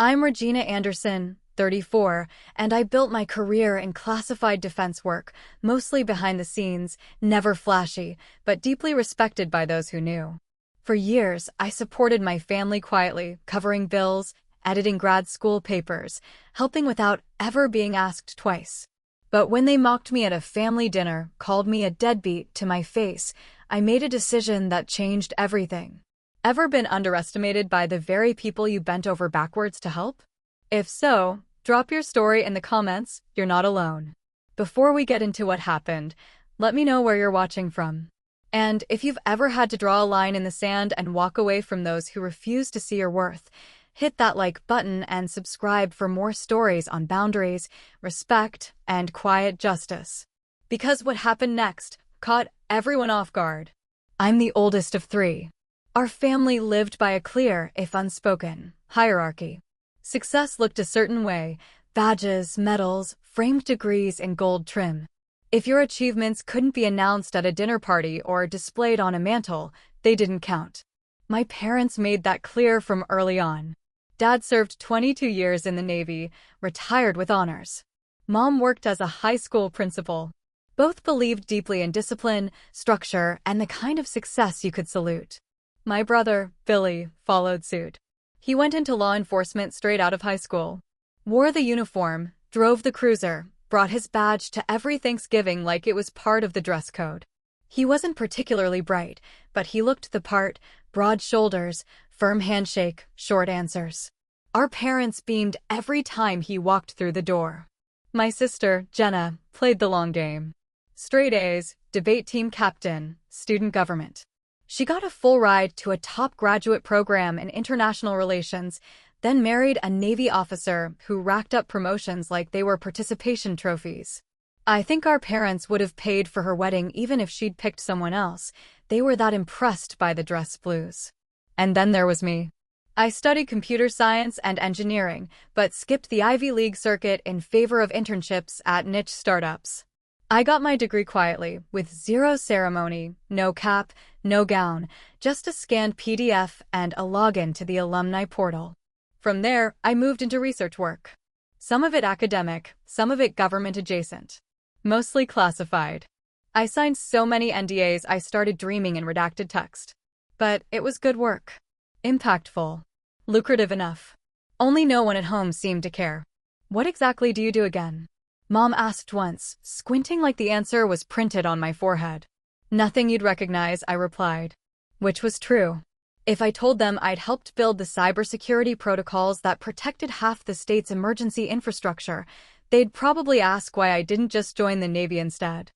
I'm Regina Anderson, 34, and I built my career in classified defense work, mostly behind the scenes, never flashy, but deeply respected by those who knew. For years, I supported my family quietly, covering bills, editing grad school papers, helping without ever being asked twice. But when they mocked me at a family dinner, called me a deadbeat to my face, I made a decision that changed everything. Ever been underestimated by the very people you bent over backwards to help? If so, drop your story in the comments. You're not alone. Before we get into what happened, let me know where you're watching from. And if you've ever had to draw a line in the sand and walk away from those who refuse to see your worth, hit that like button and subscribe for more stories on boundaries, respect, and quiet justice. Because what happened next caught everyone off guard. I'm the oldest of three. Our family lived by a clear, if unspoken, hierarchy. Success looked a certain way: badges, medals, framed degrees in gold trim. If your achievements couldn't be announced at a dinner party or displayed on a mantle, they didn't count. My parents made that clear from early on. Dad served 22 years in the Navy, retired with honors. Mom worked as a high school principal. Both believed deeply in discipline, structure, and the kind of success you could salute. My brother, Billy, followed suit. He went into law enforcement straight out of high school. Wore the uniform, drove the cruiser, brought his badge to every Thanksgiving like it was part of the dress code. He wasn't particularly bright, but he looked the part: broad shoulders, firm handshake, short answers. Our parents beamed every time he walked through the door. My sister, Jenna, played the long game. Straight A's, debate team captain, student government. She got a full ride to a top graduate program in international relations, then married a Navy officer who racked up promotions like they were participation trophies. I think our parents would have paid for her wedding even if she'd picked someone else. They were that impressed by the dress blues. And then there was me. I studied computer science and engineering, but skipped the Ivy League circuit in favor of internships at niche startups. I got my degree quietly, with zero ceremony, no cap, no gown, just a scanned PDF and a login to the alumni portal. From there, I moved into research work. Some of it academic, some of it government adjacent. Mostly classified. I signed so many NDAs I started dreaming in redacted text. But it was good work. Impactful. Lucrative enough. Only no one at home seemed to care. What exactly do you do again? Mom asked once, squinting like the answer was printed on my forehead. Nothing you'd recognize, I replied. Which was true. If I told them I'd helped build the cybersecurity protocols that protected half the state's emergency infrastructure, they'd probably ask why I didn't just join the Navy instead.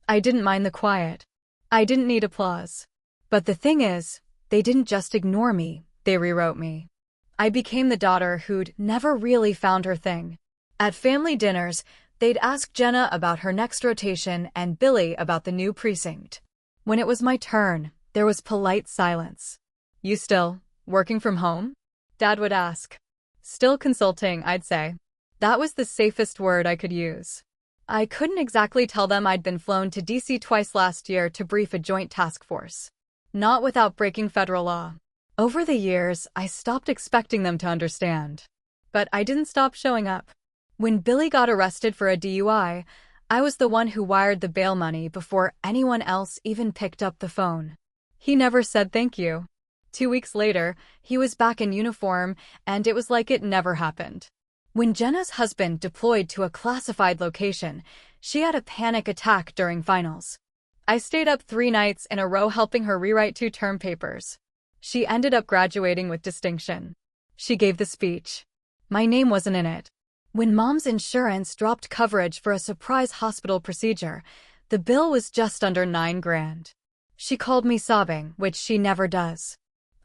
I didn't mind the quiet. I didn't need applause. But the thing is, they didn't just ignore me, they rewrote me. I became the daughter who'd never really found her thing. At family dinners, they'd ask Jenna about her next rotation and Billy about the new precinct. When it was my turn, there was polite silence. You still working from home? Dad would ask. Still consulting, I'd say. That was the safest word I could use. I couldn't exactly tell them I'd been flown to DC twice last year to brief a joint task force. Not without breaking federal law. Over the years, I stopped expecting them to understand. But I didn't stop showing up. When Billy got arrested for a DUI, I was the one who wired the bail money before anyone else even picked up the phone. He never said thank you. 2 weeks later, he was back in uniform, and it was like it never happened. When Jenna's husband deployed to a classified location, she had a panic attack during finals. I stayed up 3 nights in a row helping her rewrite 2 term papers. She ended up graduating with distinction. She gave the speech. My name wasn't in it. When Mom's insurance dropped coverage for a surprise hospital procedure, the bill was just under $9,000. She called me sobbing, which she never does.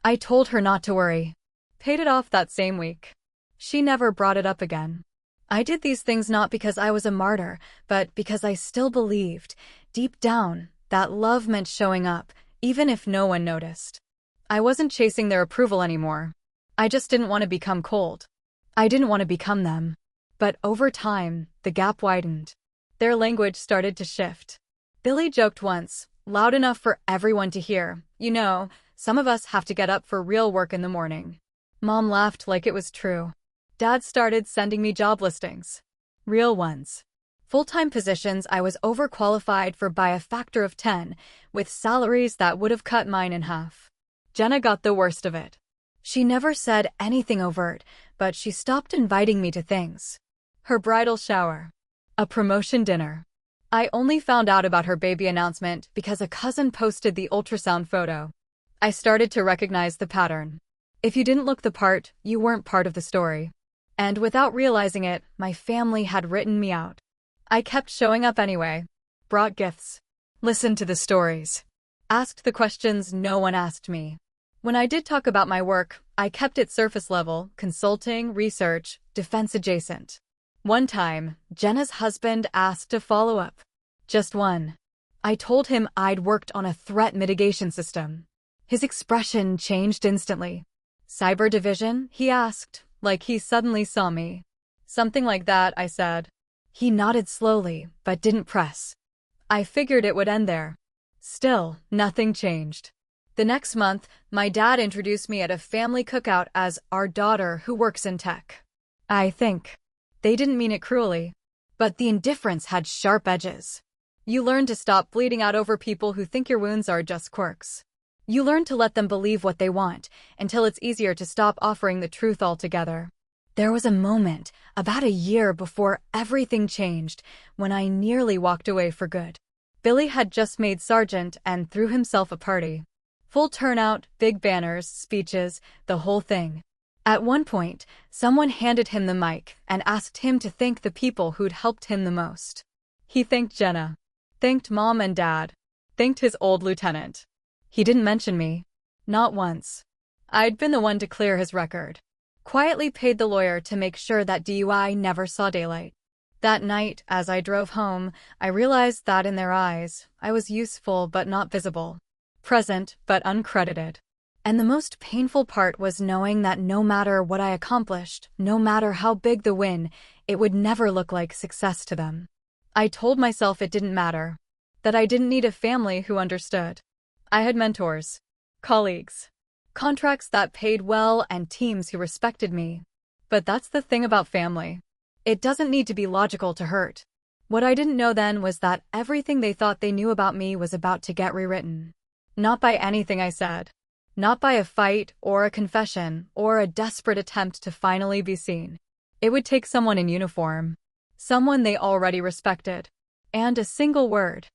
I told her not to worry. Paid it off that same week. She never brought it up again. I did these things not because I was a martyr, but because I still believed, deep down, that love meant showing up, even if no one noticed. I wasn't chasing their approval anymore. I just didn't want to become cold. I didn't want to become them. But over time, the gap widened. Their language started to shift. Billy joked once, loud enough for everyone to hear, "You know, some of us have to get up for real work in the morning." Mom laughed like it was true. Dad started sending me job listings. Real ones. Full-time positions I was overqualified for by a factor of 10, with salaries that would have cut mine in half. Jenna got the worst of it. She never said anything overt, but she stopped inviting me to things. Her bridal shower. A promotion dinner. I only found out about her baby announcement because a cousin posted the ultrasound photo. I started to recognize the pattern. If you didn't look the part, you weren't part of the story. And without realizing it, my family had written me out. I kept showing up anyway. Brought gifts. Listened to the stories. Asked the questions no one asked me. When I did talk about my work, I kept it surface level, consulting, research, defense adjacent. One time, Jenna's husband asked to follow up. Just one. I told him I'd worked on a threat mitigation system. His expression changed instantly. Cyber division, he asked, like he suddenly saw me. Something like that, I said. He nodded slowly, but didn't press. I figured it would end there. Still, nothing changed. The next month, my dad introduced me at a family cookout as our daughter who works in tech. I think they didn't mean it cruelly, but the indifference had sharp edges. You learn to stop bleeding out over people who think your wounds are just quirks. You learn to let them believe what they want, until it's easier to stop offering the truth altogether. There was a moment, about a year before everything changed, when I nearly walked away for good. Billy had just made sergeant and threw himself a party. Full turnout, big banners, speeches, the whole thing. At one point, someone handed him the mic and asked him to thank the people who'd helped him the most. He thanked Jenna. Thanked Mom and Dad. Thanked his old lieutenant. He didn't mention me. Not once. I'd been the one to clear his record. Quietly paid the lawyer to make sure that DUI never saw daylight. That night, as I drove home, I realized that in their eyes, I was useful but not visible. Present but uncredited. And the most painful part was knowing that no matter what I accomplished, no matter how big the win, it would never look like success to them. I told myself it didn't matter. That I didn't need a family who understood. I had mentors. Colleagues. Contracts that paid well and teams who respected me. But that's the thing about family. It doesn't need to be logical to hurt. What I didn't know then was that everything they thought they knew about me was about to get rewritten. Not by anything I said. Not by a fight or a confession or a desperate attempt to finally be seen. It would take someone in uniform. Someone they already respected. And a single word.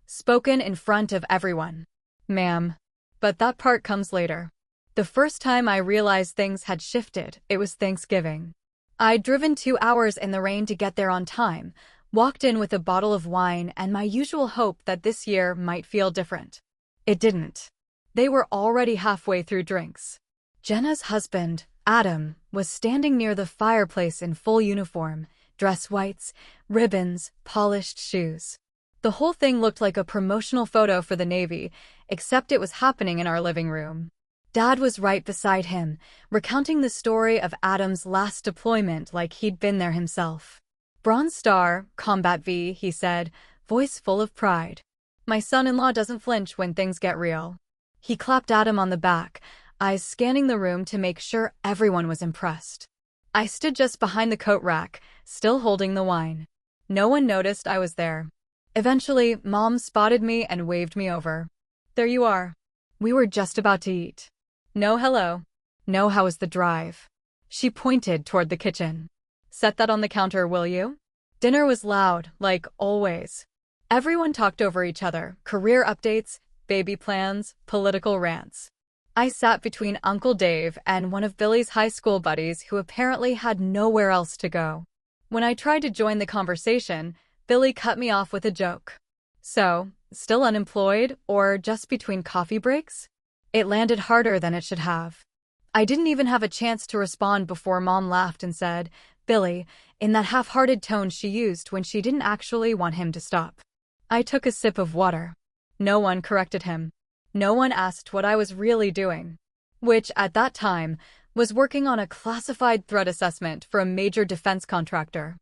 Spoken in front of everyone. Ma'am. But that part comes later. The first time I realized things had shifted, it was Thanksgiving. I'd driven 2 hours in the rain to get there on time, walked in with a bottle of wine and my usual hope that this year might feel different. It didn't. They were already halfway through drinks. Jenna's husband, Adam, was standing near the fireplace in full uniform, dress whites, ribbons, polished shoes. The whole thing looked like a promotional photo for the Navy, except it was happening in our living room. Dad was right beside him, recounting the story of Adam's last deployment like he'd been there himself. Bronze Star, Combat V, he said, voice full of pride. My son-in-law doesn't flinch when things get real. He clapped Adam on the back, eyes scanning the room to make sure everyone was impressed. I stood just behind the coat rack, still holding the wine. No one noticed I was there. Eventually, Mom spotted me and waved me over. There you are. We were just about to eat. No hello. No how was the drive. She pointed toward the kitchen. Set that on the counter, will you? Dinner was loud, like always. Everyone talked over each other, career updates, baby plans, political rants. I sat between Uncle Dave and one of Billy's high school buddies who apparently had nowhere else to go. When I tried to join the conversation, Billy cut me off with a joke. So, still unemployed, or just between coffee breaks? It landed harder than it should have. I didn't even have a chance to respond before Mom laughed and said, Billy, in that half-hearted tone she used when she didn't actually want him to stop. I took a sip of water. No one corrected him. No one asked what I was really doing. Which, at that time, was working on a classified threat assessment for a major defense contractor.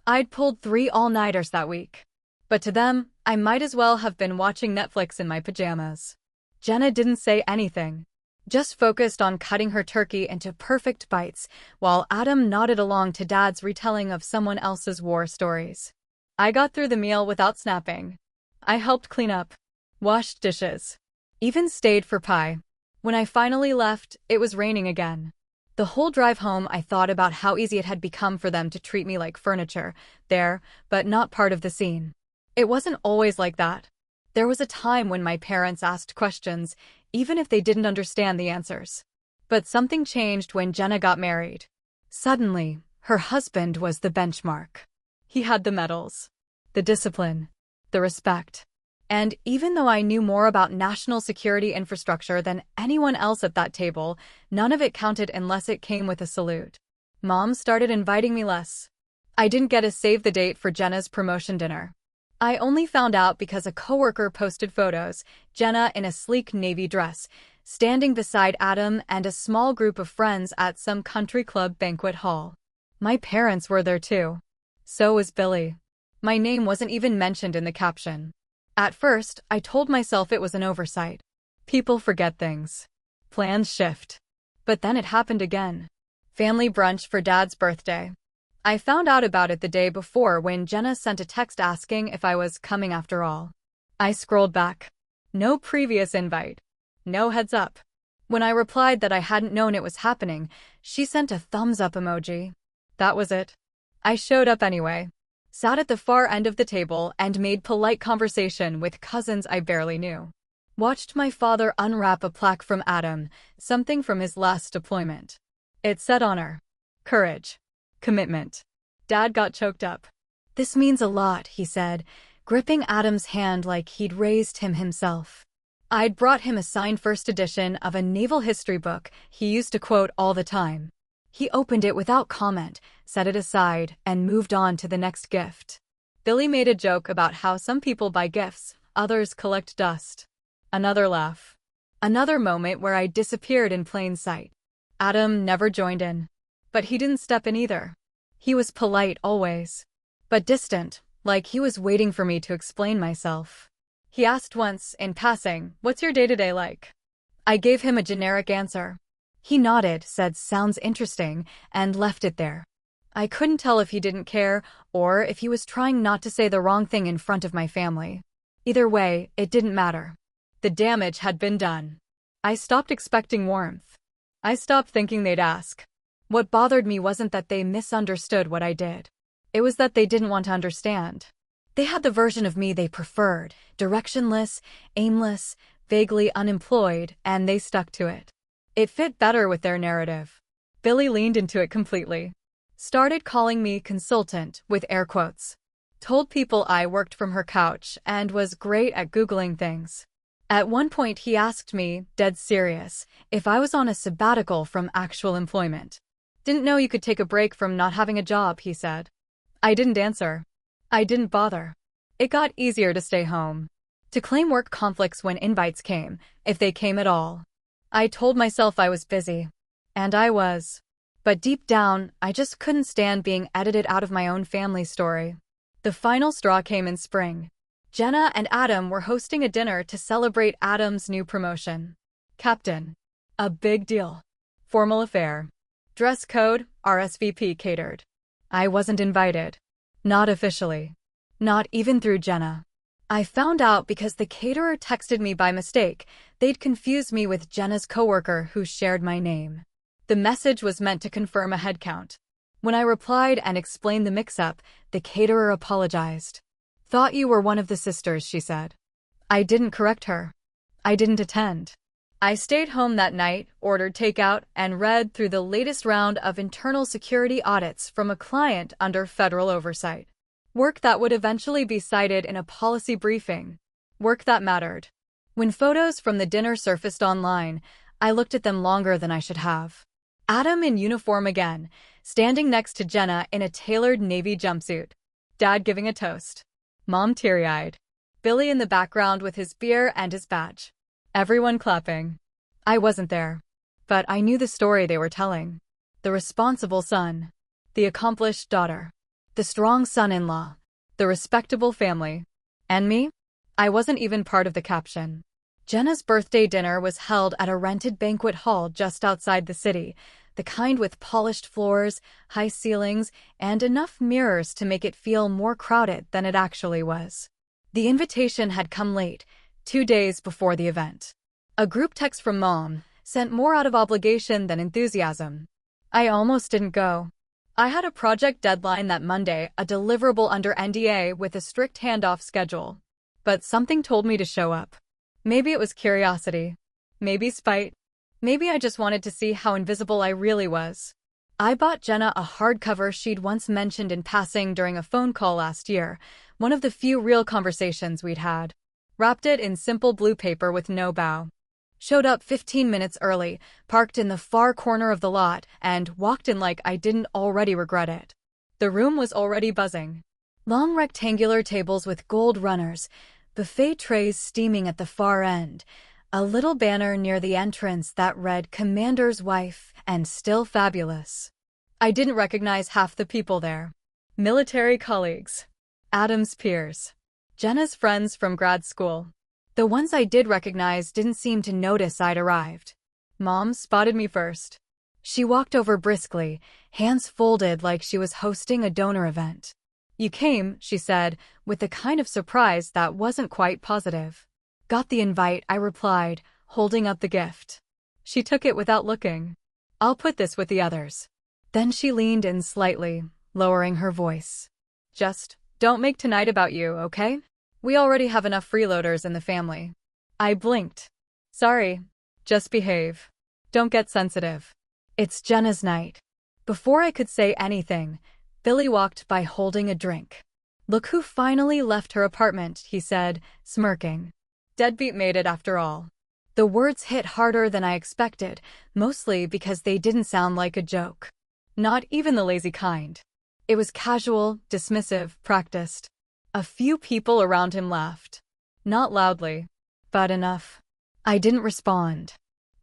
I'd pulled 3 all-nighters that week. But to them, I might as well have been watching Netflix in my pajamas. Jenna didn't say anything. just focused on cutting her turkey into perfect bites, while Adam nodded along to Dad's retelling of someone else's war stories. I got through the meal without snapping. I helped clean up, washed dishes, even stayed for pie. When I finally left, it was raining again. The whole drive home, I thought about how easy it had become for them to treat me like furniture, there, but not part of the scene. It wasn't always like that. There was a time when my parents asked questions, even if they didn't understand the answers. But something changed when Jenna got married. Suddenly, her husband was the benchmark. He had the medals, the discipline, the respect. And even though I knew more about national security infrastructure than anyone else at that table, none of it counted unless it came with a salute. Mom started inviting me less. I didn't get a save the date for Jenna's promotion dinner. I only found out because a coworker posted photos, Jenna in a sleek navy dress, standing beside Adam and a small group of friends at some country club banquet hall. My parents were there too. So was Billy. My name wasn't even mentioned in the caption. At first, I told myself it was an oversight. People forget things. Plans shift. But then it happened again. Family brunch for Dad's birthday. I found out about it the day before when Jenna sent a text asking if I was coming after all. I scrolled back. No previous invite. No heads up. When I replied that I hadn't known it was happening, she sent a thumbs up emoji. That was it. I showed up anyway. Sat at the far end of the table and made polite conversation with cousins I barely knew. Watched my father unwrap a plaque from Adam, something from his last deployment. It said honor, courage, commitment. Dad got choked up. This means a lot, he said, gripping Adam's hand like he'd raised him himself. I'd brought him a signed first edition of a naval history book he used to quote all the time. He opened it without comment, set it aside, and moved on to the next gift. Billy made a joke about how some people buy gifts, others collect dust. Another laugh. Another moment where I disappeared in plain sight. Adam never joined in. But he didn't step in either. He was polite always. But distant, like he was waiting for me to explain myself. He asked once, in passing, "What's your day-to-day like?" I gave him a generic answer. He nodded, said "sounds interesting," and left it there. I couldn't tell if he didn't care, or if he was trying not to say the wrong thing in front of my family. Either way, it didn't matter. The damage had been done. I stopped expecting warmth. I stopped thinking they'd ask. What bothered me wasn't that they misunderstood what I did. It was that they didn't want to understand. They had the version of me they preferred, directionless, aimless, vaguely unemployed, and they stuck to it. It fit better with their narrative. Billy leaned into it completely. Started calling me consultant, with air quotes. Told people I worked from her couch and was great at Googling things. At one point he asked me, dead serious, if I was on a sabbatical from actual employment. Didn't know you could take a break from not having a job, he said. I didn't answer. I didn't bother. It got easier to stay home. To claim work conflicts when invites came, if they came at all. I told myself I was busy. And I was. But deep down, I just couldn't stand being edited out of my own family story. The final straw came in spring. Jenna and Adam were hosting a dinner to celebrate Adam's new promotion. Captain. A big deal. Formal affair. Dress code, RSVP catered. I wasn't invited. Not officially. Not even through Jenna. I found out because the caterer texted me by mistake. They'd confused me with Jenna's coworker who shared my name. The message was meant to confirm a head count. When I replied and explained the mix-up, the caterer apologized. Thought you were one of the sisters, she said. I didn't correct her. I didn't attend. I stayed home that night, ordered takeout, and read through the latest round of internal security audits from a client under federal oversight. Work that would eventually be cited in a policy briefing. Work that mattered. When photos from the dinner surfaced online, I looked at them longer than I should have. Adam in uniform again, standing next to Jenna in a tailored navy jumpsuit. Dad giving a toast. Mom teary-eyed. Billy in the background with his beer and his badge. Everyone clapping. I wasn't there. But I knew the story they were telling. The responsible son. The accomplished daughter. The strong son-in-law. The respectable family. And me? I wasn't even part of the caption. Jenna's birthday dinner was held at a rented banquet hall just outside the city, the kind with polished floors, high ceilings, and enough mirrors to make it feel more crowded than it actually was. The invitation had come late, 2 days before the event. A group text from Mom sent more out of obligation than enthusiasm. I almost didn't go. I had a project deadline that Monday, a deliverable under NDA with a strict handoff schedule. But something told me to show up. Maybe it was curiosity. Maybe spite. Maybe I just wanted to see how invisible I really was. I bought Jenna a hardcover she'd once mentioned in passing during a phone call last year, one of the few real conversations we'd had. Wrapped it in simple blue paper with no bow. Showed up 15 minutes early, parked in the far corner of the lot, and walked in like I didn't already regret it. The room was already buzzing. Long rectangular tables with gold runners, buffet trays steaming at the far end, a little banner near the entrance that read Commander's Wife and Still Fabulous. I didn't recognize half the people there. Military colleagues. Adam's peers. Jenna's friends from grad school. The ones I did recognize didn't seem to notice I'd arrived. Mom spotted me first. She walked over briskly, hands folded like she was hosting a donor event. "You came," she said, with the kind of surprise that wasn't quite positive. "Got the invite," I replied, holding up the gift. She took it without looking. "I'll put this with the others." Then she leaned in slightly, lowering her voice. "Just don't make tonight about you, okay? We already have enough freeloaders in the family." I blinked. "Sorry. Just behave. Don't get sensitive. It's Jenna's night." Before I could say anything, Billy walked by holding a drink. "Look who finally left her apartment," he said, smirking. Deadbeat made it after all. The words hit harder than I expected, mostly because they didn't sound like a joke. Not even the lazy kind. It was casual, dismissive, practiced. A few people around him laughed. Not loudly, but enough. I didn't respond.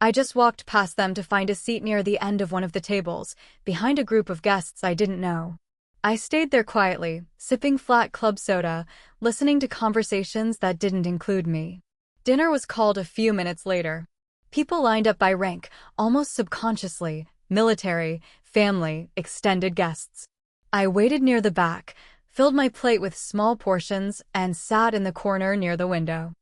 I just walked past them to find a seat near the end of one of the tables, behind a group of guests I didn't know. I stayed there quietly, sipping flat club soda, listening to conversations that didn't include me. Dinner was called a few minutes later. People lined up by rank, almost subconsciously: military, family, extended guests. I waited near the back, filled my plate with small portions, and sat in the corner near the window.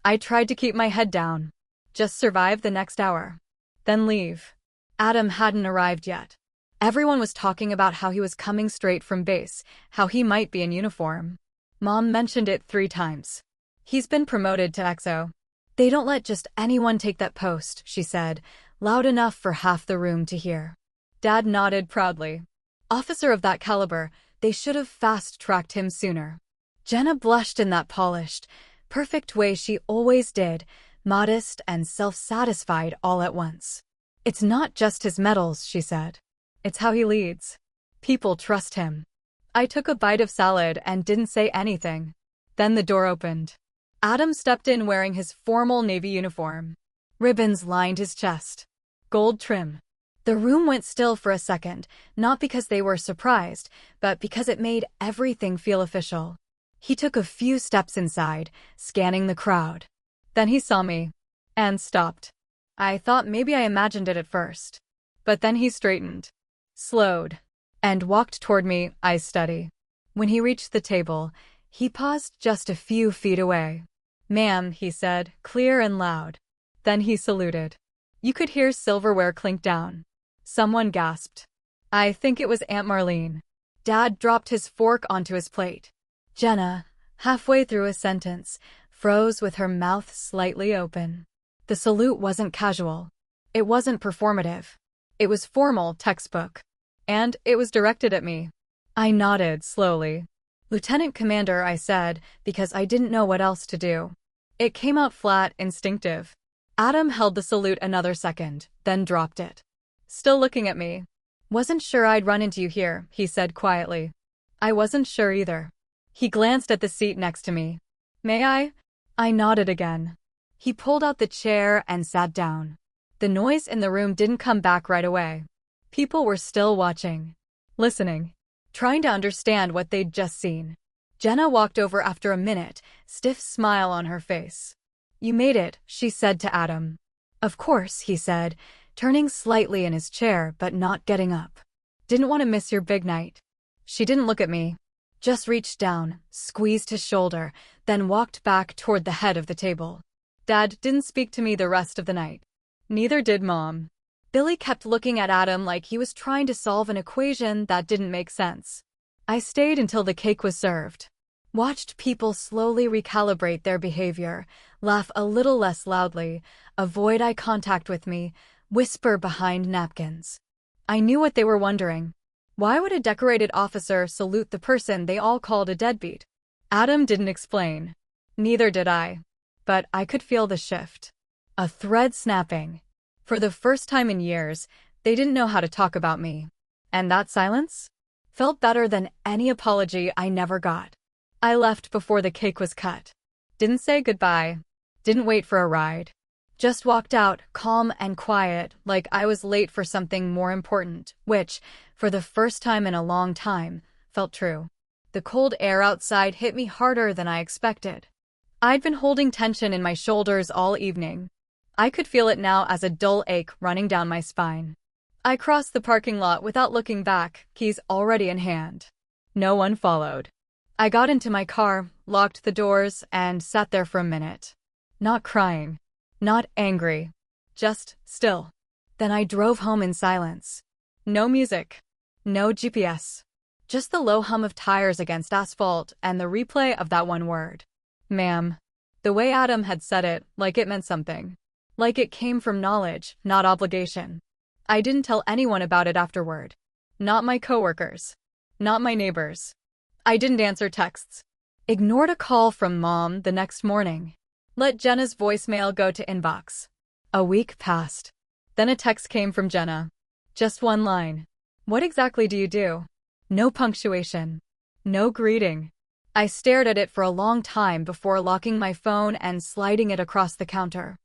I tried to keep my head down. Just survive the next hour. Then leave. Adam hadn't arrived yet. Everyone was talking about how he was coming straight from base, how he might be in uniform. Mom mentioned it 3 times. "He's been promoted to XO. They don't let just anyone take that post," she said, loud enough for half the room to hear. Dad nodded proudly. "Officer of that caliber, they should have fast-tracked him sooner." Jenna blushed in that polished, perfect way she always did, modest and self-satisfied all at once. "It's not just his medals," she said. "It's how he leads. People trust him." I took a bite of salad and didn't say anything. Then the door opened. Adam stepped in wearing his formal Navy uniform. Ribbons lined his chest. Gold trim. The room went still for a second, not because they were surprised, but because it made everything feel official. He took a few steps inside, scanning the crowd. Then he saw me. And stopped. I thought maybe I imagined it at first. But then he straightened. Slowed. And walked toward me, eyes steady. When he reached the table, he paused just a few feet away. "Ma'am," he said, clear and loud. Then he saluted. You could hear silverware clink down. Someone gasped. I think it was Aunt Marlene. Dad dropped his fork onto his plate. Jenna, halfway through a sentence, froze with her mouth slightly open. The salute wasn't casual. It wasn't performative. It was formal, textbook. And it was directed at me. I nodded slowly. "Lieutenant Commander," I said, because I didn't know what else to do. It came out flat, instinctive. Adam held the salute another second, then dropped it. Still looking at me. "Wasn't sure I'd run into you here," he said quietly. I wasn't sure either. He glanced at the seat next to me. "May I?" I nodded again. He pulled out the chair and sat down. The noise in the room didn't come back right away. People were still watching. Listening. Trying to understand what they'd just seen. Jenna walked over after a minute, stiff smile on her face. "You made it," she said to Adam. "Of course," he said, turning slightly in his chair but not getting up. "Didn't want to miss your big night." She didn't look at me, just reached down, squeezed his shoulder, then walked back toward the head of the table. Dad didn't speak to me the rest of the night. Neither did Mom. Billy kept looking at Adam like he was trying to solve an equation that didn't make sense. I stayed until the cake was served. Watched people slowly recalibrate their behavior, laugh a little less loudly, avoid eye contact with me, whisper behind napkins. I knew what they were wondering. Why would a decorated officer salute the person they all called a deadbeat? Adam didn't explain. Neither did I. But I could feel the shift. A thread snapping. For the first time in years, they didn't know how to talk about me. And that silence felt better than any apology I never got. I left before the cake was cut. Didn't say goodbye. Didn't wait for a ride. Just walked out, calm and quiet, like I was late for something more important, which, for the first time in a long time, felt true. The cold air outside hit me harder than I expected. I'd been holding tension in my shoulders all evening. I could feel it now as a dull ache running down my spine. I crossed the parking lot without looking back, keys already in hand. No one followed. I got into my car, locked the doors, and sat there for a minute. Not crying. Not angry. Just still. Then I drove home in silence. No music. No GPS. Just the low hum of tires against asphalt and the replay of that one word. Ma'am. The way Adam had said it, like it meant something. Like it came from knowledge, not obligation. I didn't tell anyone about it afterward. Not my coworkers. Not my neighbors. I didn't answer texts. Ignored a call from Mom the next morning. Let Jenna's voicemail go to inbox. A week passed. Then a text came from Jenna. Just one line. "What exactly do you do?" No punctuation. No greeting. I stared at it for a long time before locking my phone and sliding it across the counter.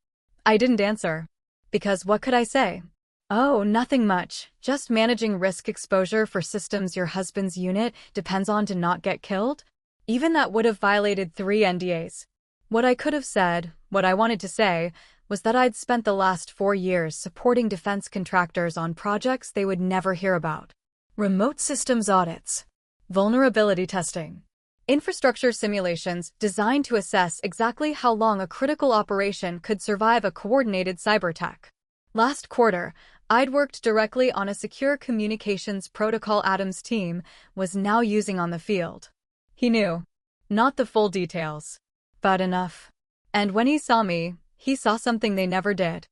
I didn't answer. Because what could I say? "Oh, nothing much. Just managing risk exposure for systems your husband's unit depends on to not get killed?" Even that would have violated 3 NDAs. What I could have said, what I wanted to say, was that I'd spent the last 4 years supporting defense contractors on projects they would never hear about. Remote systems audits. Vulnerability testing. Infrastructure simulations designed to assess exactly how long a critical operation could survive a coordinated cyber attack. Last quarter, I'd worked directly on a secure communications protocol Adam's team was now using on the field. He knew. Not the full details. But enough. And when he saw me, he saw something they never did.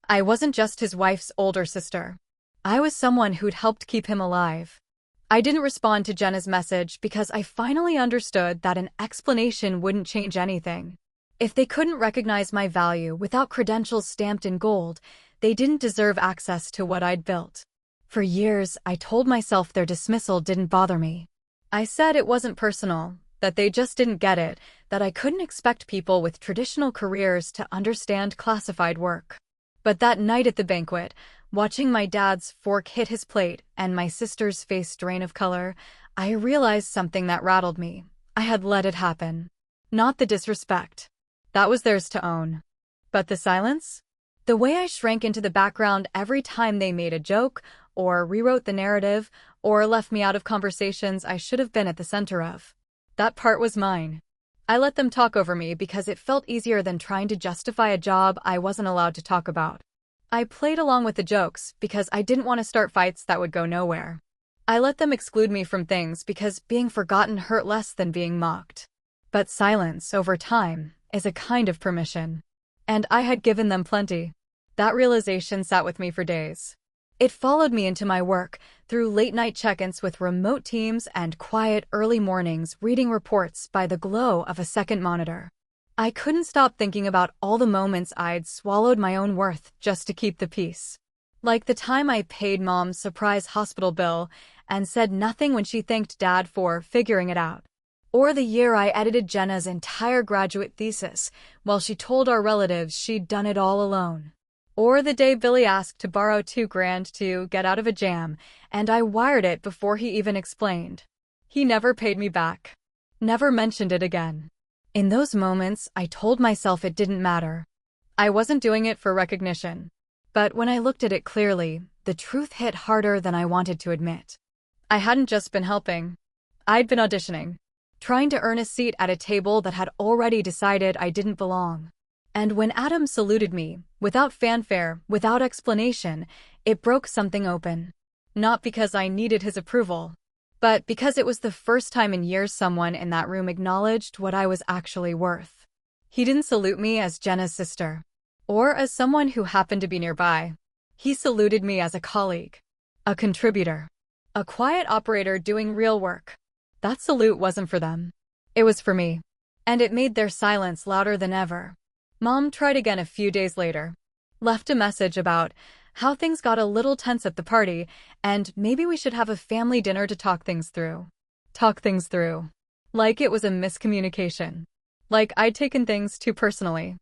I wasn't just his wife's older sister. I was someone who'd helped keep him alive. I didn't respond to Jenna's message because I finally understood that an explanation wouldn't change anything. If they couldn't recognize my value without credentials stamped in gold, they didn't deserve access to what I'd built. For years, I told myself their dismissal didn't bother me. I said it wasn't personal, that they just didn't get it, that I couldn't expect people with traditional careers to understand classified work. But that night at the banquet, watching my dad's fork hit his plate and my sister's face drain of color, I realized something that rattled me. I had let it happen. Not the disrespect. That was theirs to own. But the silence? The way I shrank into the background every time they made a joke, or rewrote the narrative, or left me out of conversations I should have been at the center of. That part was mine. I let them talk over me because it felt easier than trying to justify a job I wasn't allowed to talk about. I played along with the jokes because I didn't want to start fights that would go nowhere. I let them exclude me from things because being forgotten hurt less than being mocked. But silence, over time, is a kind of permission. And I had given them plenty. That realization sat with me for days. It followed me into my work, through late-night check-ins with remote teams and quiet early mornings reading reports by the glow of a second monitor. I couldn't stop thinking about all the moments I'd swallowed my own worth just to keep the peace. Like the time I paid Mom's surprise hospital bill and said nothing when she thanked Dad for figuring it out. Or the year I edited Jenna's entire graduate thesis while she told our relatives she'd done it all alone. Or the day Billy asked to borrow $2,000 to get out of a jam, and I wired it before he even explained. He never paid me back. Never mentioned it again. In those moments, I told myself it didn't matter. I wasn't doing it for recognition. But when I looked at it clearly, the truth hit harder than I wanted to admit. I hadn't just been helping. I'd been auditioning, trying to earn a seat at a table that had already decided I didn't belong. And when Adam saluted me, without fanfare, without explanation, it broke something open. Not because I needed his approval, but because it was the first time in years someone in that room acknowledged what I was actually worth. He didn't salute me as Jenna's sister, or as someone who happened to be nearby. He saluted me as a colleague, a contributor, a quiet operator doing real work. That salute wasn't for them. It was for me. And it made their silence louder than ever. Mom tried again a few days later. Left a message about how things got a little tense at the party, and maybe we should have a family dinner to talk things through. Talk things through. Like it was a miscommunication. Like I'd taken things too personally.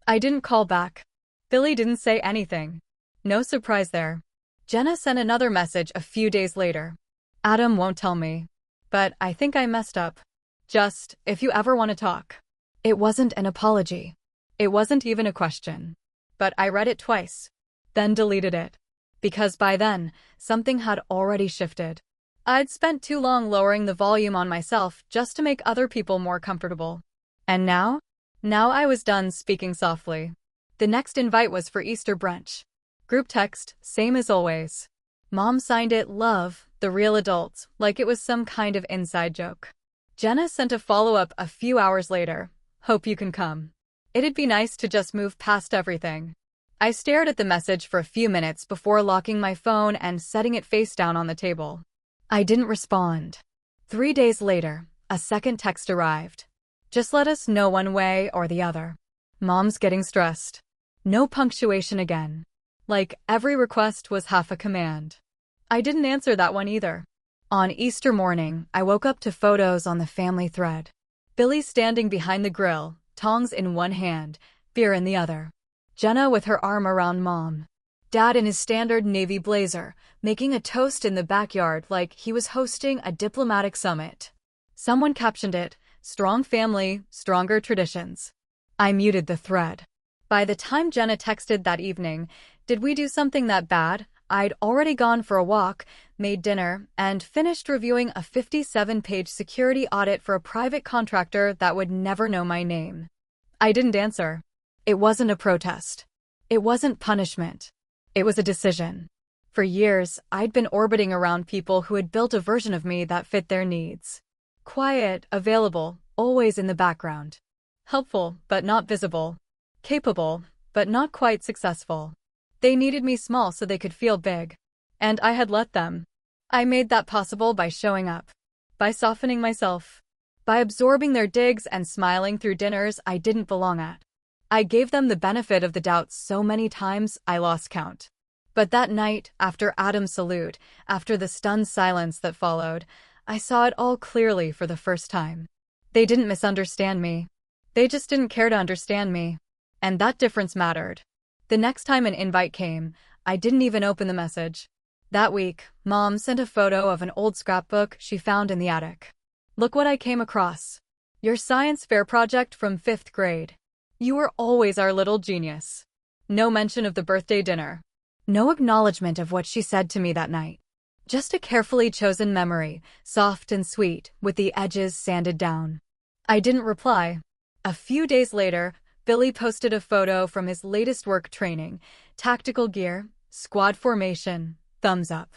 I didn't call back. Billy didn't say anything. No surprise there. Jenna sent another message a few days later. Adam won't tell me. But I think I messed up. Just, if you ever want to talk. It wasn't an apology. It wasn't even a question. But I read it twice. Then deleted it. Because by then, something had already shifted. I'd spent too long lowering the volume on myself just to make other people more comfortable. And now? Now I was done speaking softly. The next invite was for Easter brunch. Group text, same as always. Mom signed it Love, the real adults, like it was some kind of inside joke. Jenna sent a follow-up a few hours later. Hope you can come. It'd be nice to just move past everything. I stared at the message for a few minutes before locking my phone and setting it face down on the table. I didn't respond. 3 days later, a second text arrived. Just let us know one way or the other. Mom's getting stressed. No punctuation again. Like every request was half a command. I didn't answer that one either. On Easter morning, I woke up to photos on the family thread. Billy standing behind the grill, tongs in one hand, beer in the other. Jenna with her arm around Mom. Dad in his standard navy blazer, making a toast in the backyard like he was hosting a diplomatic summit. Someone captioned it, "Strong family, stronger traditions." I muted the thread. By the time Jenna texted that evening, "Did we do something that bad?" I'd already gone for a walk, made dinner, and finished reviewing a 57-page security audit for a private contractor that would never know my name. I didn't answer. It wasn't a protest. It wasn't punishment. It was a decision. For years, I'd been orbiting around people who had built a version of me that fit their needs. Quiet, available, always in the background. Helpful, but not visible. Capable, but not quite successful. They needed me small so they could feel big. And I had let them. I made that possible by showing up. By softening myself. By absorbing their digs and smiling through dinners I didn't belong at. I gave them the benefit of the doubt so many times I lost count. But that night, after Adam's salute, after the stunned silence that followed, I saw it all clearly for the first time. They didn't misunderstand me. They just didn't care to understand me. And that difference mattered. The next time an invite came, I didn't even open the message. That week, Mom sent a photo of an old scrapbook she found in the attic. Look what I came across. Your science fair project from 5th grade. You were always our little genius. No mention of the birthday dinner. No acknowledgement of what she said to me that night. Just a carefully chosen memory, soft and sweet, with the edges sanded down. I didn't reply. A few days later, Billy posted a photo from his latest work training, tactical gear, squad formation, thumbs up.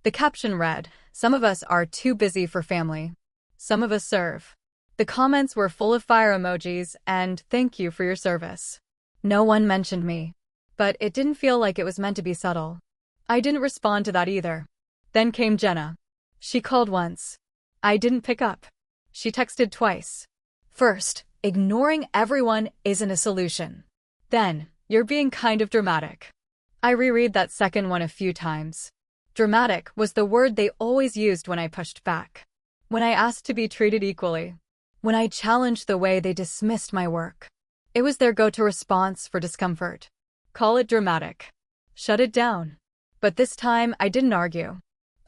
The caption read, "Some of us are too busy for family. Some of us serve." The comments were full of fire emojis and "thank you for your service." No one mentioned me. But it didn't feel like it was meant to be subtle. I didn't respond to that either. Then came Jenna. She called once. I didn't pick up. She texted twice. First, ignoring everyone isn't a solution. Then, "You're being kind of dramatic." I reread that second one a few times. Dramatic was the word they always used when I pushed back. When I asked to be treated equally. When I challenged the way they dismissed my work. It was their go-to response for discomfort. Call it dramatic. Shut it down. But this time, I didn't argue.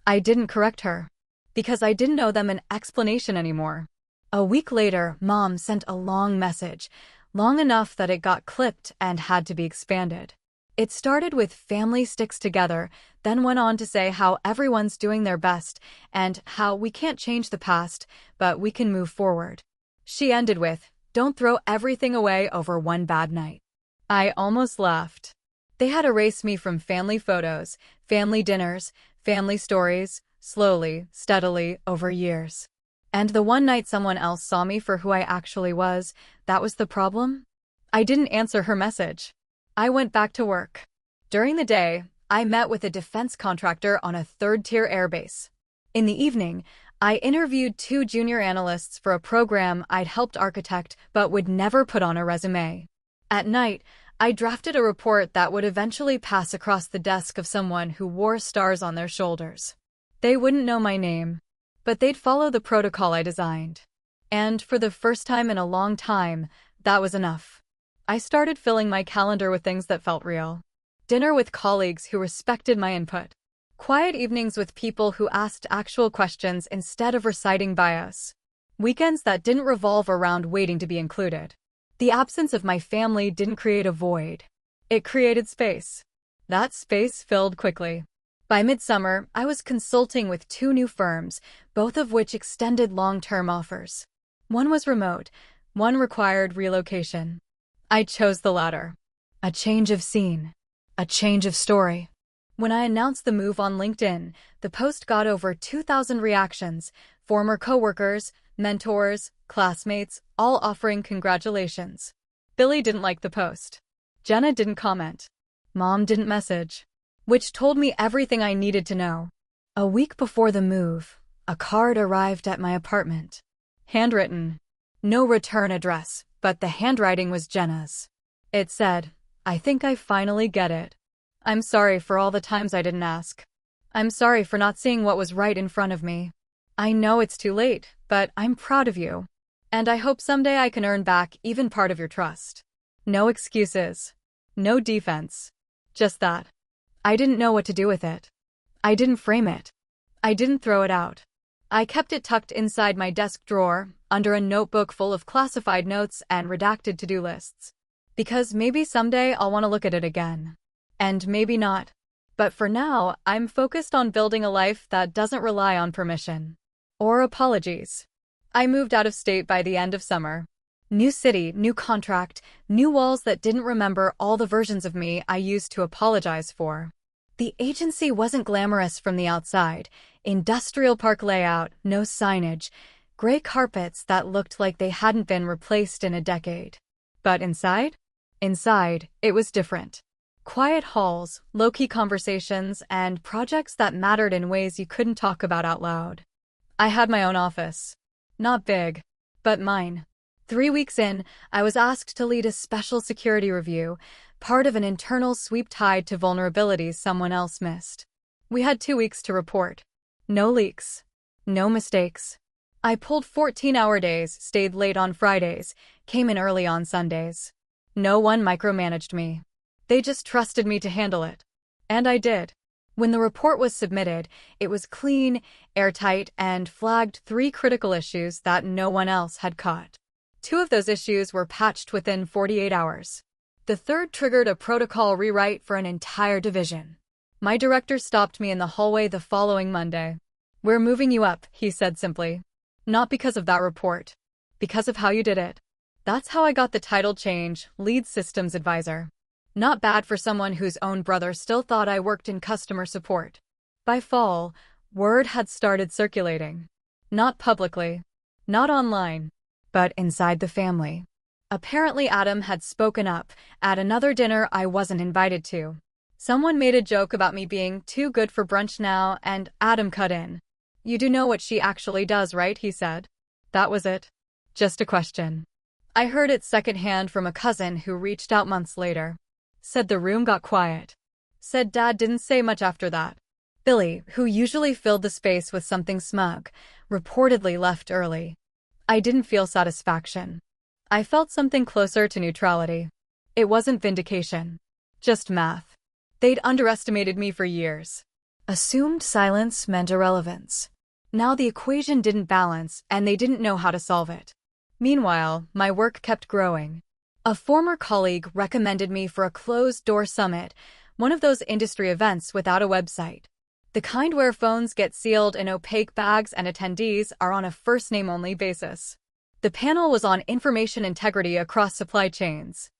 I didn't correct her. Because I didn't owe them an explanation anymore. A week later, Mom sent a long message, long enough that it got clipped and had to be expanded. It started with "family sticks together," then went on to say how everyone's doing their best and how we can't change the past, but we can move forward. She ended with, "Don't throw everything away over one bad night." I almost laughed. They had erased me from family photos, family dinners, family stories, slowly, steadily, over years. And the one night someone else saw me for who I actually was, that was the problem? I didn't answer her message. I went back to work. During the day, I met with a defense contractor on a third-tier airbase. In the evening, I interviewed 2 junior analysts for a program I'd helped architect but would never put on a resume. At night, I drafted a report that would eventually pass across the desk of someone who wore stars on their shoulders. They wouldn't know my name, but they'd follow the protocol I designed. And for the first time in a long time, that was enough. I started filling my calendar with things that felt real. Dinner with colleagues who respected my input. Quiet evenings with people who asked actual questions instead of reciting bios. Weekends that didn't revolve around waiting to be included. The absence of my family didn't create a void. It created space. That space filled quickly. By midsummer, I was consulting with 2 new firms, both of which extended long-term offers. One was remote, one required relocation. I chose the latter. A change of scene. A change of story. When I announced the move on LinkedIn, the post got over 2,000 reactions, former coworkers, mentors, classmates, all offering congratulations. Billy didn't like the post. Jenna didn't comment. Mom didn't message. Which told me everything I needed to know. A week before the move, a card arrived at my apartment. Handwritten. No return address, but the handwriting was Jenna's. It said, "I think I finally get it. I'm sorry for all the times I didn't ask. I'm sorry for not seeing what was right in front of me. I know it's too late, but I'm proud of you. And I hope someday I can earn back even part of your trust." No excuses. No defense. Just that. I didn't know what to do with it. I didn't frame it. I didn't throw it out. I kept it tucked inside my desk drawer, under a notebook full of classified notes and redacted to-do lists. Because maybe someday I'll want to look at it again. And maybe not. But for now, I'm focused on building a life that doesn't rely on permission. Or apologies. I moved out of state by the end of summer. New city, new contract, new walls that didn't remember all the versions of me I used to apologize for. The agency wasn't glamorous from the outside. Industrial park layout, no signage, gray carpets that looked like they hadn't been replaced in a decade. But inside? Inside, it was different. Quiet halls, low-key conversations, and projects that mattered in ways you couldn't talk about out loud. I had my own office. Not big, but mine. 3 weeks in, I was asked to lead a special security review, part of an internal sweep tied to vulnerabilities someone else missed. We had 2 weeks to report. No leaks. No mistakes. I pulled 14-hour days, stayed late on Fridays, came in early on Sundays. No one micromanaged me. They just trusted me to handle it. And I did. When the report was submitted, it was clean, airtight, and flagged 3 critical issues that no one else had caught. 2 of those issues were patched within 48 hours. The third triggered a protocol rewrite for an entire division. My director stopped me in the hallway the following Monday. "We're moving you up," he said simply. "Not because of that report. Because of how you did it." That's how I got the title change, lead systems advisor. Not bad for someone whose own brother still thought I worked in customer support. By fall, word had started circulating. Not publicly. Not online. But inside the family. Apparently Adam had spoken up at another dinner I wasn't invited to. Someone made a joke about me being too good for brunch now, and Adam cut in. "You do know what she actually does, right?" he said. That was it. Just a question. I heard it secondhand from a cousin who reached out months later. Said the room got quiet. Said Dad didn't say much after that. Billy, who usually filled the space with something smug, reportedly left early. I didn't feel satisfaction. I felt something closer to neutrality. It wasn't vindication. Just math. They'd underestimated me for years. Assumed silence meant irrelevance. Now the equation didn't balance, and they didn't know how to solve it. Meanwhile, my work kept growing. A former colleague recommended me for a closed-door summit, one of those industry events without a website. The kind where phones get sealed in opaque bags and attendees are on a first-name-only basis. The panel was on information integrity across supply chains.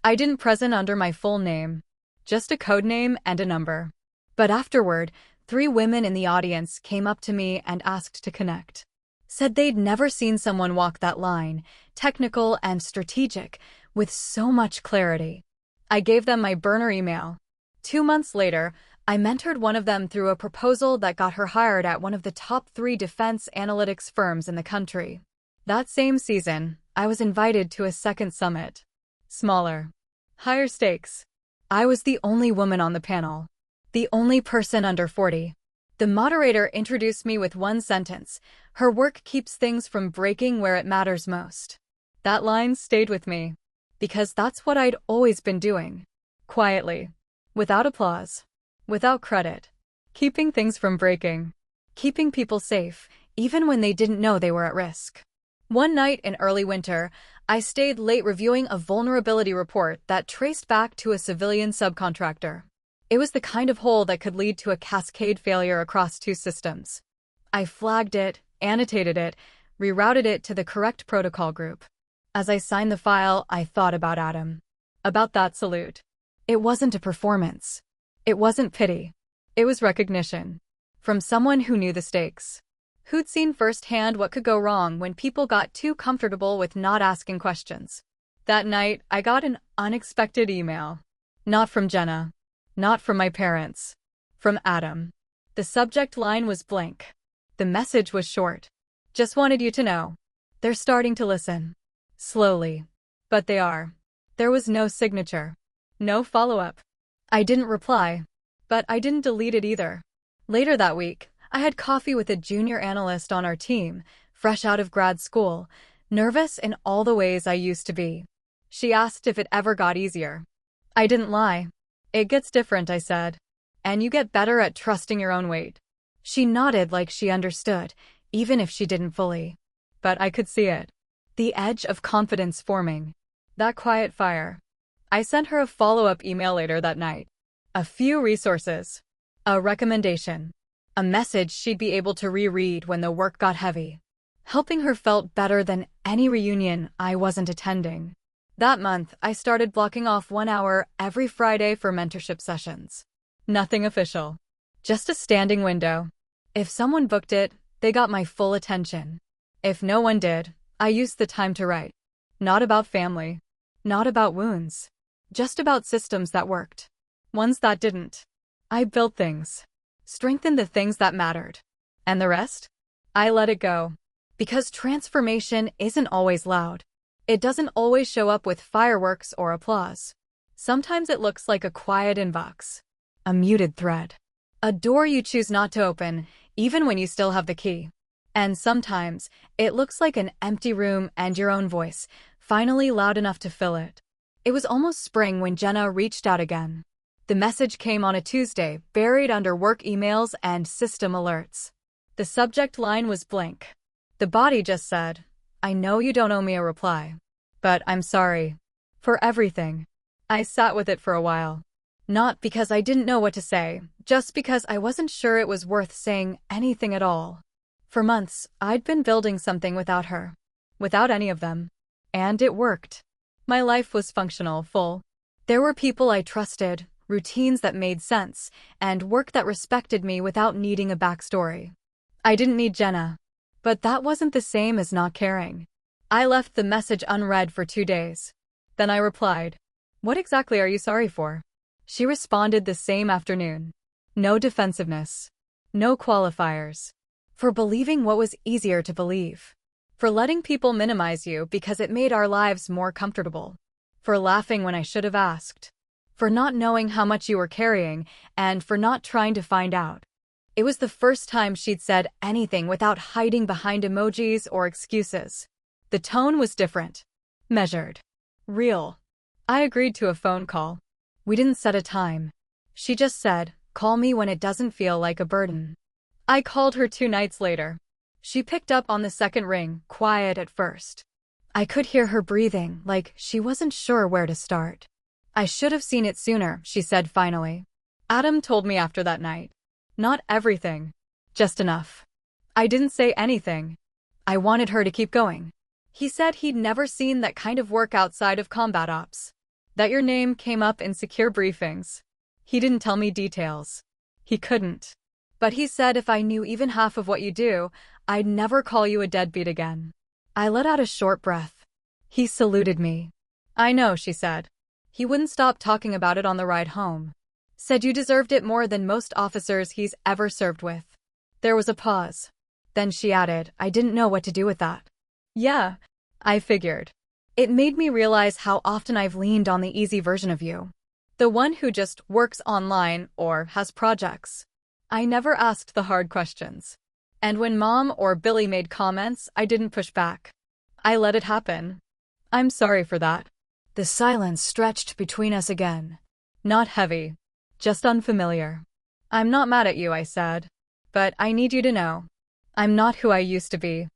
I didn't present under my full name, just a code name and a number. But afterward, 3 women in the audience came up to me and asked to connect. Said they'd never seen someone walk that line, technical and strategic, with so much clarity. I gave them my burner email. 2 months later, I mentored one of them through a proposal that got her hired at one of the top 3 defense analytics firms in the country. That same season, I was invited to a second summit. Smaller. Higher stakes. I was the only woman on the panel. The only person under 40. The moderator introduced me with one sentence: "Her work keeps things from breaking where it matters most." That line stayed with me, because that's what I'd always been doing. Quietly. Without applause. Without credit. Keeping things from breaking. Keeping people safe, even when they didn't know they were at risk. One night in early winter, I stayed late reviewing a vulnerability report that traced back to a civilian subcontractor. It was the kind of hole that could lead to a cascade failure across 2 systems. I flagged it, annotated it, rerouted it to the correct protocol group. As I signed the file, I thought about Adam. About that salute. It wasn't a performance. It wasn't pity. It was recognition. From someone who knew the stakes. Who'd seen firsthand what could go wrong when people got too comfortable with not asking questions. That night, I got an unexpected email. Not from Jenna. Not from my parents. From Adam. The subject line was blank. The message was short. "Just wanted you to know. They're starting to listen. Slowly. But they are." There was no signature. No follow-up. I didn't reply. But I didn't delete it either. Later that week, I had coffee with a junior analyst on our team, fresh out of grad school, nervous in all the ways I used to be. She asked if it ever got easier. I didn't lie. "It gets different," I said. "And you get better at trusting your own weight." She nodded like she understood, even if she didn't fully. But I could see it. The edge of confidence forming. That quiet fire. I sent her a follow-up email later that night. A few resources. A recommendation. A message she'd be able to reread when the work got heavy. Helping her felt better than any reunion I wasn't attending. That month, I started blocking off 1 hour every Friday for mentorship sessions. Nothing official. Just a standing window. If someone booked it, they got my full attention. If no one did, I used the time to write. Not about family. Not about wounds. Just about systems that worked. Ones that didn't. I built things. Strengthened the things that mattered. And the rest? I let it go. Because transformation isn't always loud. It doesn't always show up with fireworks or applause. Sometimes it looks like a quiet inbox. A muted thread. A door you choose not to open, even when you still have the key. And sometimes, it looks like an empty room and your own voice, finally loud enough to fill it. It was almost spring when Jenna reached out again. The message came on a Tuesday, buried under work emails and system alerts. The subject line was blank. The body just said, "I know you don't owe me a reply. But I'm sorry. For everything." I sat with it for a while. Not because I didn't know what to say, just because I wasn't sure it was worth saying anything at all. For months, I'd been building something without her. Without any of them. And it worked. My life was functional, full. There were people I trusted, routines that made sense, and work that respected me without needing a backstory. I didn't need Jenna. But that wasn't the same as not caring. I left the message unread for 2 days. Then I replied, "What exactly are you sorry for?" She responded the same afternoon. No defensiveness. No qualifiers. For believing what was easier to believe. For letting people minimize you because it made our lives more comfortable. For laughing when I should have asked. For not knowing how much you were carrying, and for not trying to find out. It was the first time she'd said anything without hiding behind emojis or excuses. The tone was different. Measured. Real. I agreed to a phone call. We didn't set a time. She just said, "Call me when it doesn't feel like a burden." I called her 2 nights later. She picked up on the second ring, quiet at first. I could hear her breathing, like she wasn't sure where to start. I should have seen it sooner, she said finally. Adam told me after that night. Not everything. Just enough. I didn't say anything. I wanted her to keep going. He said he'd never seen that kind of work outside of combat ops. That your name came up in secure briefings. He didn't tell me details. He couldn't. But he said if I knew even half of what you do, I'd never call you a deadbeat again. I let out a short breath. He saluted me. I know, she said. He wouldn't stop talking about it on the ride home. Said you deserved it more than most officers he's ever served with. There was a pause. Then she added, I didn't know what to do with that. Yeah, I figured. It made me realize how often I've leaned on the easy version of you. The one who just works online or has projects. I never asked the hard questions. And when Mom or Billy made comments, I didn't push back. I let it happen. I'm sorry for that. The silence stretched between us again. Not heavy. Just unfamiliar. I'm not mad at you, I said. But I need you to know. I'm not who I used to be.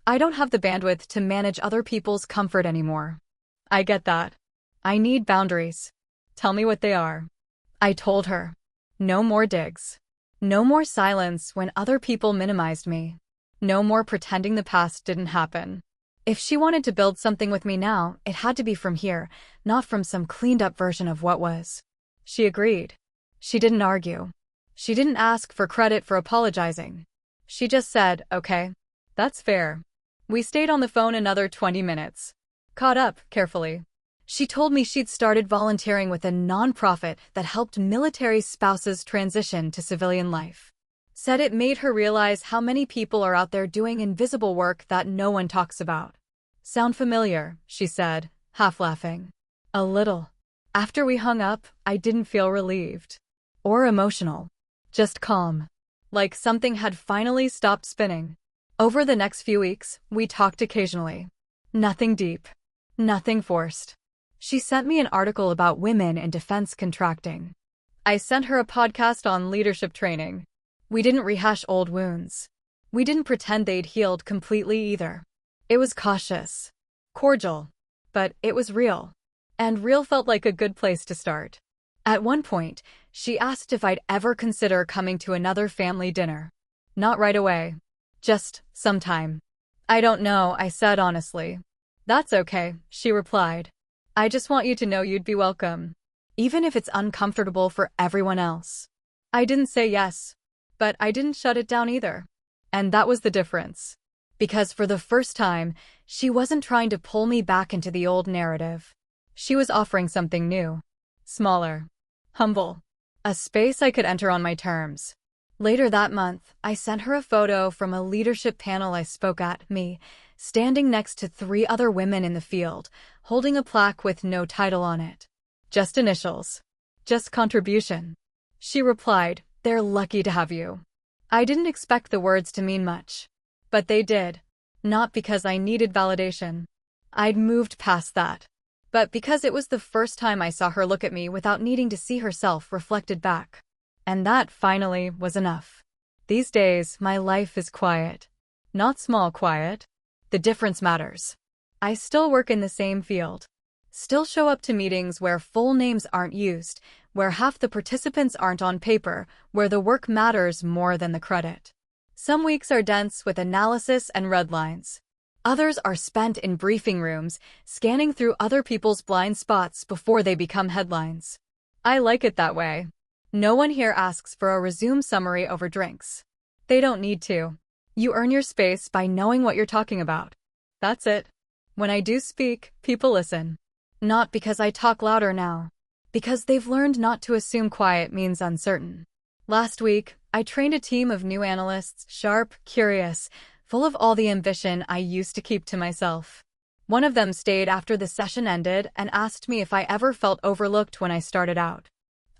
I don't have the bandwidth to manage other people's comfort anymore. I get that. I need boundaries. Tell me what they are. I told her. No more digs. No more silence when other people minimized me. No more pretending the past didn't happen. If she wanted to build something with me now, it had to be from here, not from some cleaned-up version of what was. She agreed. She didn't argue. She didn't ask for credit for apologizing. She just said, okay, that's fair. We stayed on the phone another 20 minutes. Caught up, carefully. She told me she'd started volunteering with a nonprofit that helped military spouses transition to civilian life. Said it made her realize how many people are out there doing invisible work that no one talks about. Sound familiar, she said, half laughing. A little. After we hung up, I didn't feel relieved. Or emotional. Just calm. Like something had finally stopped spinning. Over the next few weeks, we talked occasionally. Nothing deep. Nothing forced. She sent me an article about women in defense contracting. I sent her a podcast on leadership training. We didn't rehash old wounds. We didn't pretend they'd healed completely either. It was cautious. Cordial. But it was real. And real felt like a good place to start. At one point, she asked if I'd ever consider coming to another family dinner. Not right away. Just sometime. I don't know, I said honestly. That's okay, she replied. I just want you to know you'd be welcome. Even if it's uncomfortable for everyone else. I didn't say yes. But I didn't shut it down either. And that was the difference. Because for the first time, she wasn't trying to pull me back into the old narrative. She was offering something new. Smaller. Humble. A space I could enter on my terms. Later that month, I sent her a photo from a leadership panel I spoke at, me, standing next to 3 other women in the field, holding a plaque with no title on it. Just initials. Just contribution. She replied, they're lucky to have you. I didn't expect the words to mean much. But they did. Not because I needed validation. I'd moved past that. But because it was the first time I saw her look at me without needing to see herself reflected back. And that, finally, was enough. These days, my life is quiet. Not small quiet. The difference matters. I still work in the same field. Still show up to meetings where full names aren't used, where half the participants aren't on paper, where the work matters more than the credit. Some weeks are dense with analysis and red lines. Others are spent in briefing rooms, scanning through other people's blind spots before they become headlines. I like it that way. No one here asks for a resume summary over drinks. They don't need to. You earn your space by knowing what you're talking about. That's it. When I do speak, people listen. Not because I talk louder now. Because they've learned not to assume quiet means uncertain. Last week, I trained a team of new analysts, sharp, curious, full of all the ambition I used to keep to myself. One of them stayed after the session ended and asked me if I ever felt overlooked when I started out.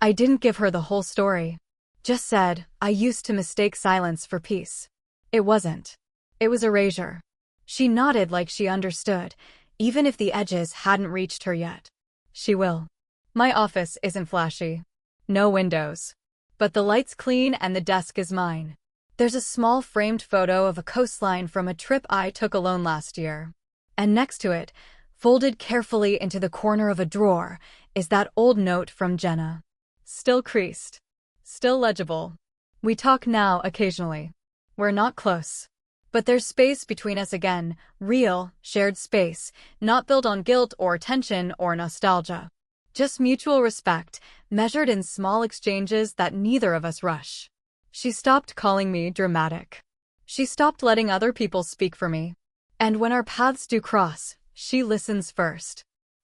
I didn't give her the whole story. Just said, I used to mistake silence for peace. It wasn't. It was erasure. She nodded like she understood, even if the edges hadn't reached her yet. She will. My office isn't flashy. No windows. But the light's clean and the desk is mine. There's a small framed photo of a coastline from a trip I took alone last year. And next to it, folded carefully into the corner of a drawer, is that old note from Jenna. Still creased. Still legible. We talk now occasionally. We're not close. But there's space between us again, real, shared space, not built on guilt or tension or nostalgia. Just mutual respect, measured in small exchanges that neither of us rush. She stopped calling me dramatic. She stopped letting other people speak for me. And when our paths do cross, she listens first.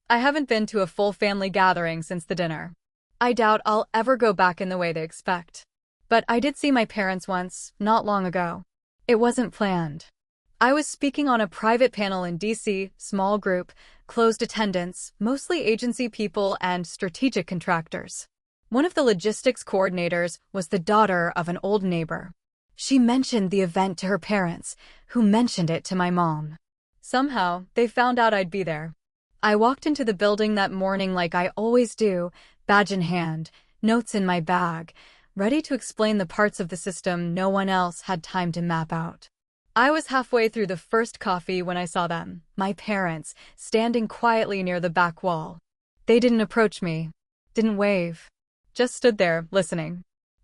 I haven't been to a full family gathering since the dinner. I doubt I'll ever go back in the way they expect. But I did see my parents once, not long ago. It wasn't planned. I was speaking on a private panel in DC, small group, closed attendance, mostly agency people and strategic contractors. One of the logistics coordinators was the daughter of an old neighbor. She mentioned the event to her parents, who mentioned it to my mom. Somehow, they found out I'd be there. I walked into the building that morning like I always do, badge in hand, notes in my bag, ready to explain the parts of the system no one else had time to map out. I was halfway through the first coffee when I saw them, my parents, standing quietly near the back wall. They didn't approach me, didn't wave, just stood there, listening.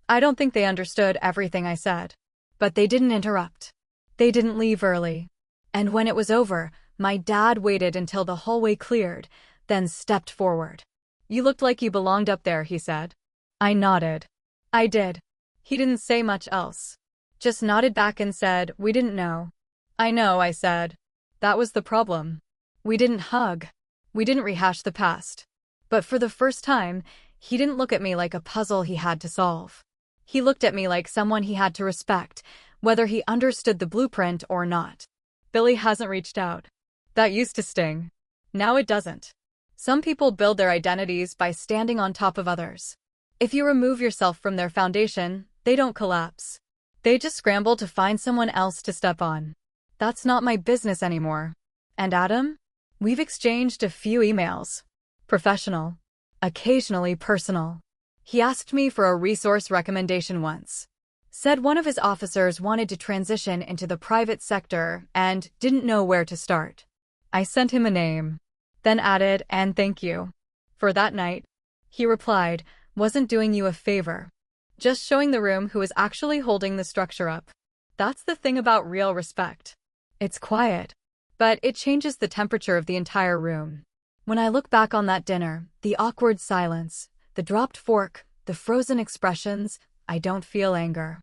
I don't think they understood everything I said, but they didn't interrupt. They didn't leave early. And when it was over, my dad waited until the hallway cleared, then stepped forward. "You looked like you belonged up there," he said. I nodded. I did. He didn't say much else. Just nodded back and said, "We didn't know." "I know," I said. That was the problem. We didn't hug. We didn't rehash the past. But for the first time, he didn't look at me like a puzzle he had to solve. He looked at me like someone he had to respect, whether he understood the blueprint or not. Billy hasn't reached out. That used to sting. Now it doesn't. Some people build their identities by standing on top of others. If you remove yourself from their foundation, they don't collapse. They just scramble to find someone else to step on. That's not my business anymore. And Adam? We've exchanged a few emails. Professional. Occasionally personal. He asked me for a resource recommendation once. Said one of his officers wanted to transition into the private sector and didn't know where to start. I sent him a name. Then added, "And thank you for that night." He replied, "Wasn't doing you a favor. Just showing the room who was actually holding the structure up." That's the thing about real respect. It's quiet, but it changes the temperature of the entire room. When I look back on that dinner, the awkward silence, the dropped fork, the frozen expressions, I don't feel anger.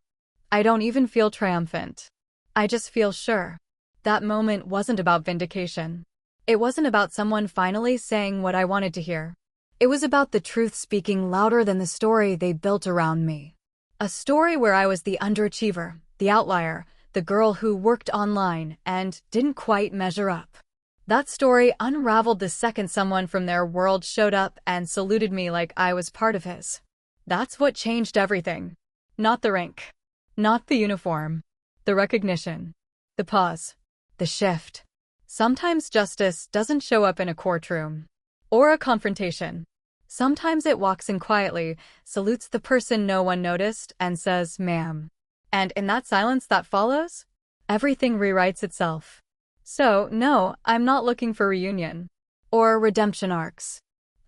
I don't even feel triumphant. I just feel sure. That moment wasn't about vindication. It wasn't about someone finally saying what I wanted to hear. It was about the truth speaking louder than the story they built around me. A story where I was the underachiever, the outlier, the girl who worked online and didn't quite measure up. That story unraveled the second someone from their world showed up and saluted me like I was part of his. That's what changed everything. Not the rank. Not the uniform. The recognition. The pause. The shift. Sometimes justice doesn't show up in a courtroom. Or a confrontation. Sometimes it walks in quietly, salutes the person no one noticed, and says, "Ma'am." And in that silence that follows, everything rewrites itself. So, no, I'm not looking for reunion. Or redemption arcs.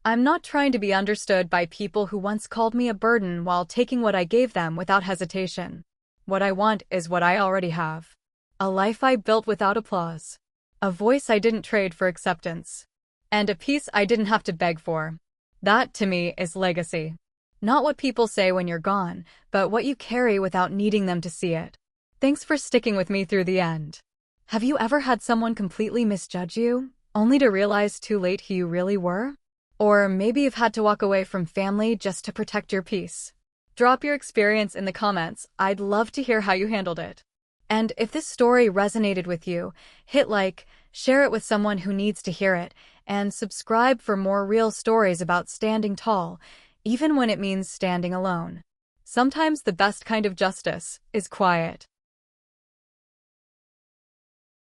I'm not trying to be understood by people who once called me a burden while taking what I gave them without hesitation. What I want is what I already have. A life I built without applause. A voice I didn't trade for acceptance. And a peace I didn't have to beg for. That, to me, is legacy. Not what people say when you're gone, but what you carry without needing them to see it. Thanks for sticking with me through the end. Have you ever had someone completely misjudge you, only to realize too late who you really were? Or maybe you've had to walk away from family just to protect your peace. Drop your experience in the comments. I'd love to hear how you handled it. And if this story resonated with you, hit like, share it with someone who needs to hear it, and subscribe for more real stories about standing tall, even when it means standing alone. Sometimes the best kind of justice is quiet.